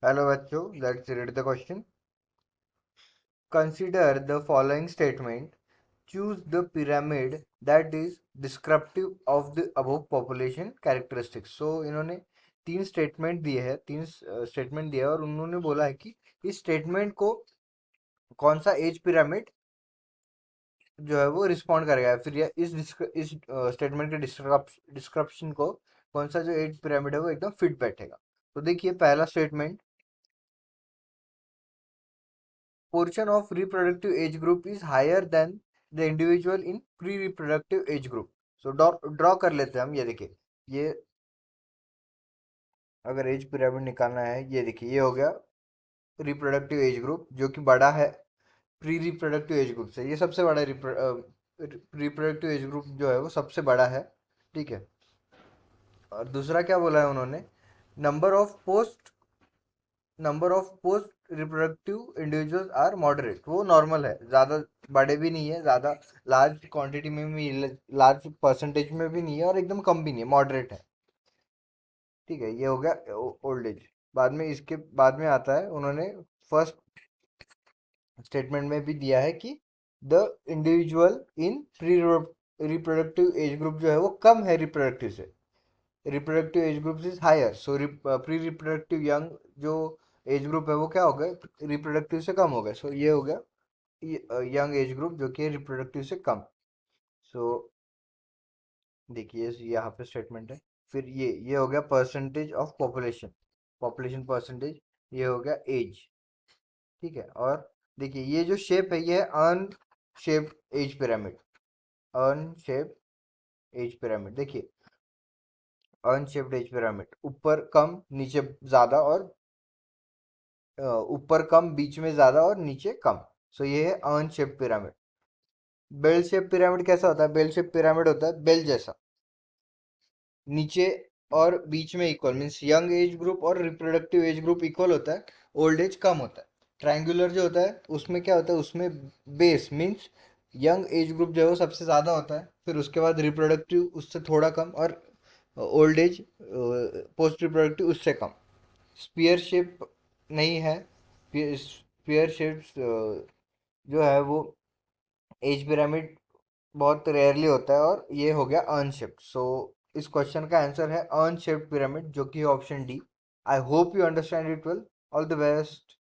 Hello बच्चों, let's read the question. Consider the following statement. Choose the pyramid that is descriptive of the above population characteristics. So इन्होंने तीन statement दिए है और उन्होंने बोला है कि इस स्टेटमेंट को कौन सा एज पिरामिड जो है वो रिस्पॉन्ड करेगा, फिर या इस स्टेटमेंट के डिस्क्रिप्शन को कौन सा जो एज पिरामिड है वो एकदम फिट बैठेगा. तो देखिए, पहला statement, portion of reproductive age group is higher than the individual in pre-reproductive age group. So draw कर लेते हैं हम. ये देखिए, ये अगर एज पिरामिड निकालना है, ये देखिए, ये हो गया रिप्रोडक्टिव एज ग्रुप जो कि बड़ा है प्री रिप्रोडक्टिव एज ग्रुप से. ये सबसे बड़ा रिप्रोडक्टिव एज ग्रुप जो है वो सबसे बड़ा है. ठीक है. और दूसरा क्या बोला है उन्होंने, number of post reproductive individuals are moderate. वो नॉर्मल है, ज़्यादा बड़े भी नहीं है, ज़्यादा लार्ज क्वांटिटी में भी, लार्ज परसेंटेज में भी नहीं है और एकदम कम भी नहीं है, मॉडरेट है. ठीक है, ये हो गया ओल्ड एज. बाद में, इसके बाद में आता है, उन्होंने फर्स्ट स्टेटमेंट में भी दिया है कि the individual in pre reproductive age group जो है वो कम है रिप्रोडक्टिव से. Reproductive age group is higher, so pre reproductive young जो एज ग्रुप है वो क्या हो गया, रिप्रोडक्टिव से कम हो गया. सो ये हो गया यंग एज ग्रुप जो कि रिप्रोडक्टिव से कम. सो देखिए, यहाँ पे स्टेटमेंट है. फिर ये हो गया percentage of population, population percentage. ये हो गया एज. ठीक है. और देखिए, ये जो शेप है ये है urn shape age pyramid. Earn shape age pyramid. देखिए, अर्न शेप्ड एज पिरामिड, ऊपर कम नीचे ज्यादा, और ऊपर कम बीच में ज्यादा और नीचे कम. सो ये है urn shape pyramid. Bell shape pyramid कैसा होता है, बेल शेप पिरामिड होता है बेल जैसा, नीचे और बीच में equal, means young age group और रिप्रोडक्टिव एज ग्रुप इक्वल होता है, ओल्ड एज कम होता है. ट्रायंगुलर जो होता है उसमें क्या होता है, उसमें base means young age group जो है वो सबसे ज़्यादा होता है, फिर उसके बाद रिप्रोडक्टिव उससे थोड़ा कम, और ओल्ड एज पोस्ट रिप्रोडक्टिव उससे कम. स्पीयर शेप नहीं है. स्पीयर शेप जो है वो एज पिरामिड बहुत रेयरली होता है, और ये हो गया अनशिफ्ट. सो इस क्वेश्चन का आंसर है अनशिफ्ट पिरामिड, जो कि option D. I hope you understand it well. All the best.